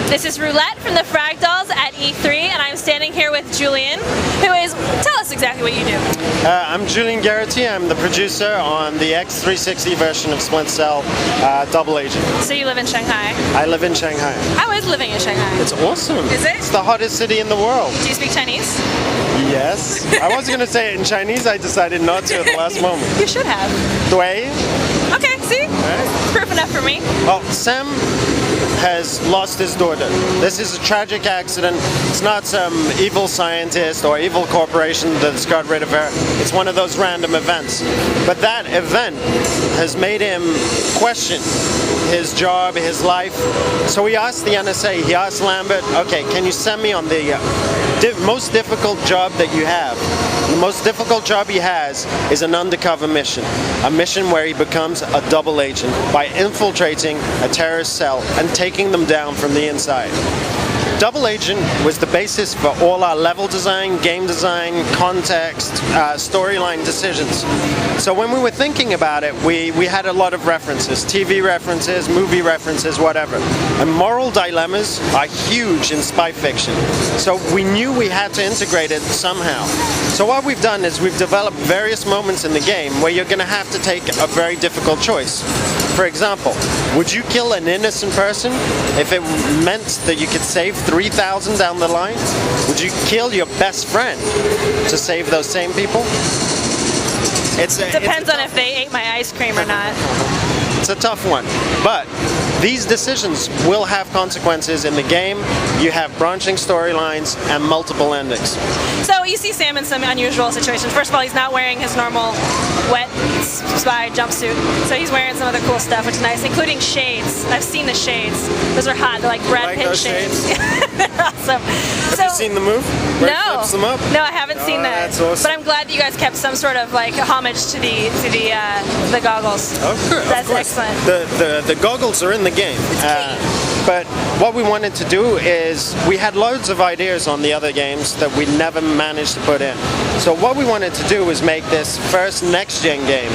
This is Rhoulette from the Frag Dolls at E3, and I'm standing here with Julian, who is, tell us exactly what you do. I'm Julian Gerighty. I'm the producer on the X360 version of Splinter Cell Double Agent. So you live in Shanghai? I live in Shanghai. I was living in Shanghai. It's awesome. Is it? It's the hottest city in the world. Do you speak Chinese? Yes. I was going to say it in Chinese. I decided not to at the last moment. You should have. Dui. Okay, see? Right. Proof enough for me. Well, Sam has lost his daughter. This is a tragic accident. It's not some evil scientist or evil corporation that's got rid of her. It's one of those random events. But that event has made him question his job, his life. So he asked the NSA, he asked Lambert, okay, can you send me on the most difficult job that you have? The most difficult job he has is an undercover mission. A mission where he becomes a double agent by infiltrating a terrorist cell and taking them down from the inside. Double Agent was the basis for all our level design, game design, context, storyline decisions. So when we were thinking about it, we had a lot of references, TV references, movie references, whatever. And moral dilemmas are huge in spy fiction. So we knew we had to integrate it somehow. So what we've done is we've developed various moments in the game where you're going to have to take a very difficult choice. For example, would you kill an innocent person if it meant that you could save 3,000 down the line? Would you kill your best friend to save those same people? Depends on if they ate my ice cream or not. It's a tough one, but these decisions will have consequences in the game. You have branching storylines and multiple endings. So you see Sam in some unusual situations. First of all, he's not wearing his normal wet spy jumpsuit, so he's wearing some other cool stuff, which is nice, including shades. I've seen the shades. Those are hot. They're like Brad Pitt shades. They're awesome. Have you seen the move? Where he flips them up? No, I haven't seen that. That's awesome. But I'm glad that you guys kept some sort of like homage to the goggles. Of course. That's excellent. The goggles are in the game. But what we wanted to do is, we had loads of ideas on the other games that we never managed to put in. So what we wanted to do was make this first next-gen game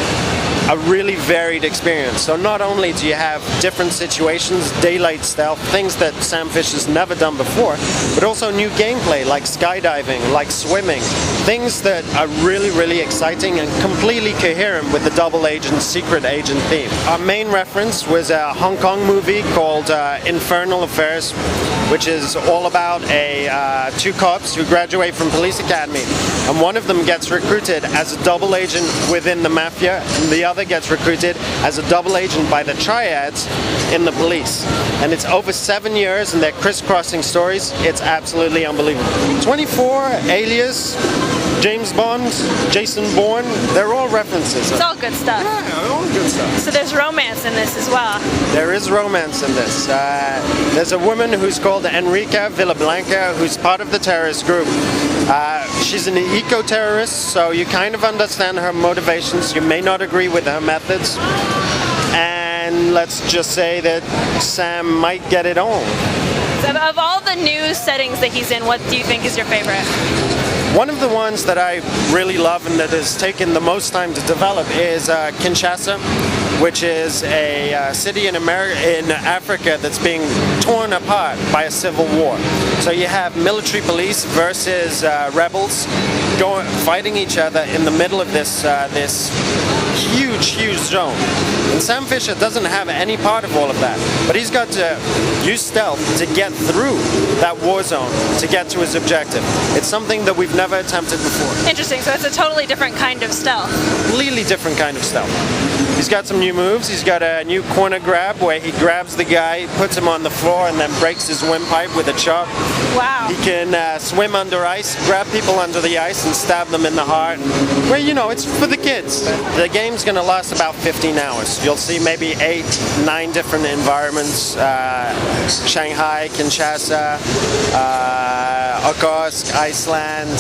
a really varied experience. So not only do you have different situations, daylight stealth, things that Sam Fisher's never done before, but also new gameplay like skydiving, like swimming, things that are really, really exciting and completely coherent with the Double Agent, Secret Agent theme. Our main reference was a Hong Kong movie called Infernal Affairs, which is all about two cops who graduate from police academy, and one of them gets recruited as a double agent within the mafia, and the other gets recruited as a double agent by the triads in the police. And it's over 7 years and they're crisscrossing stories. It's absolutely unbelievable. 24, Alias, James Bond, Jason Bourne, they're all references. It's all good stuff. Yeah, all good stuff. So there's romance in this as well. There is romance in this. There's a woman who's called Enrica Villablanca, who's part of the terrorist group. She's an eco-terrorist, so you kind of understand her motivations. You may not agree with her methods. And let's just say that Sam might get it on. So of all the new settings that he's in, what do you think is your favorite? One of the ones that I really love and that has taken the most time to develop is Kinshasa, which is a city in Africa that's being torn apart by a civil war. So you have military police versus rebels fighting each other in the middle of this huge zone. And Sam Fisher doesn't have any part of all of that, but he's got to use stealth to get through that war zone to get to his objective. It's something that we've never attempted before. Interesting, so it's a totally different kind of stealth. Completely different kind of stealth. He's got some new moves. He's got a new corner grab where he grabs the guy, puts him on the floor, and then breaks his windpipe with a chop. Wow. He can swim under ice, grab people under the ice, and stab them in the heart. Well, you know, it's for the kids. The game's going to last about 15 hours. You'll see maybe 8, 9 different environments. Shanghai, Kinshasa, Okosk, Iceland,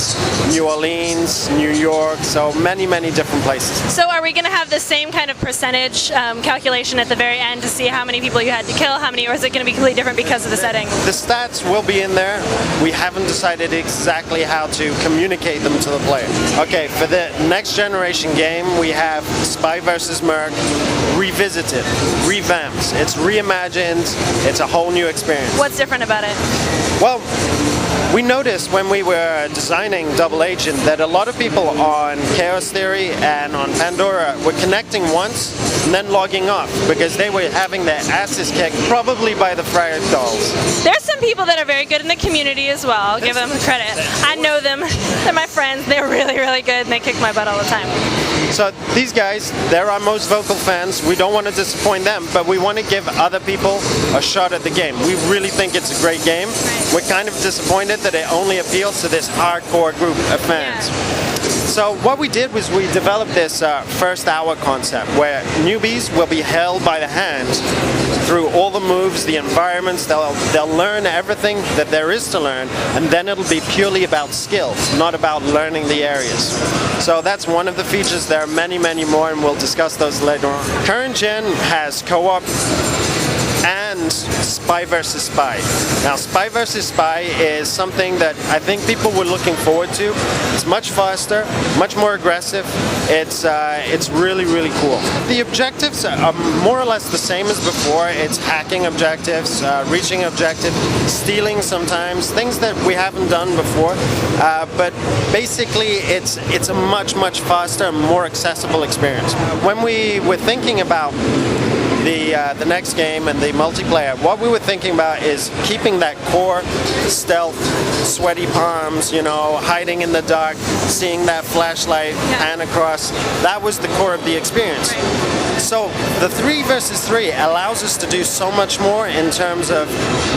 New Orleans, New York, so many different places. So are we going to have the same kind of percentage calculation at the very end to see how many people you had to kill, or is it going to be completely different because of the setting? The stats will be in there. We haven't decided exactly how to communicate them to the player. Okay, for the next generation game, we have Spy vs. Merc revisited, revamped. It's reimagined. It's a whole new experience. What's different about it? Well, we noticed when we were designing Double Agent that a lot of people on Chaos Theory and on Pandora were connecting once and then logging off because they were having their asses kicked, probably by the Frag dolls. There's some people that are very good in the community as well. I'll give them credit. I know them. They're my friends. They're really, really good, and they kick my butt all the time. So these guys, they're our most vocal fans. We don't want to disappoint them, but we want to give other people a shot at the game. We really think it's a great game. We're kind of disappointed that it only appeals to this hardcore group of fans. Yeah. So what we did was we developed this first hour concept where newbies will be held by the hand through all the moves, the environments. They'll learn everything that there is to learn, and then it'll be purely about skill, not about learning the areas. So that's one of the features. There are many, many more, and we'll discuss those later on. Current gen has co-op and Spy vs. Spy. Now, Spy vs. Spy is something that I think people were looking forward to. It's much faster, much more aggressive. It's really, really cool. The objectives are more or less the same as before. It's hacking objectives, reaching objectives, stealing sometimes, things that we haven't done before. But basically, it's a much, much faster, more accessible experience. When we were thinking about the next game and the multiplayer, what we were thinking about is keeping that core stealth, sweaty palms, you know, hiding in the dark, seeing that flashlight pan across. That was the core of the experience. So the 3 versus 3 allows us to do so much more in terms of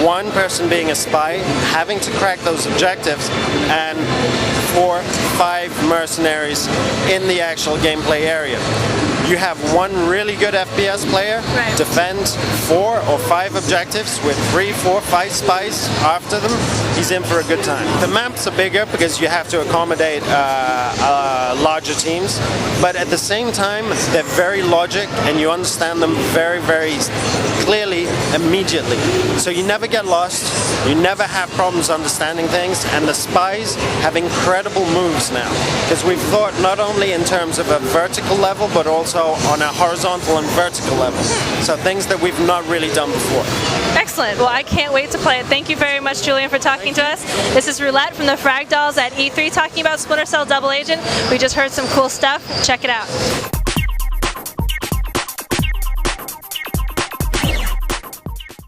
one person being a spy, having to crack those objectives, and 4, 5 mercenaries in the actual gameplay area. You have one really good FPS player defend 4 or 5 objectives with 3, 4, 5 spies after them. He's in for a good time. The maps are bigger because you have to accommodate larger teams, but at the same time they're very logic and you understand them very, very clearly immediately. So you never get lost, you never have problems understanding things, and the spies have incredible moves now because we've thought not only in terms of a vertical level but also on a horizontal and vertical level. So things that we've not really done before. Excellent. Well, I can't wait to play it. Thank you very much, Julian, for talking to us. This is Rhoulette from the Frag Dolls at E3 talking about Splinter Cell Double Agent. We just heard some cool stuff. Check it out.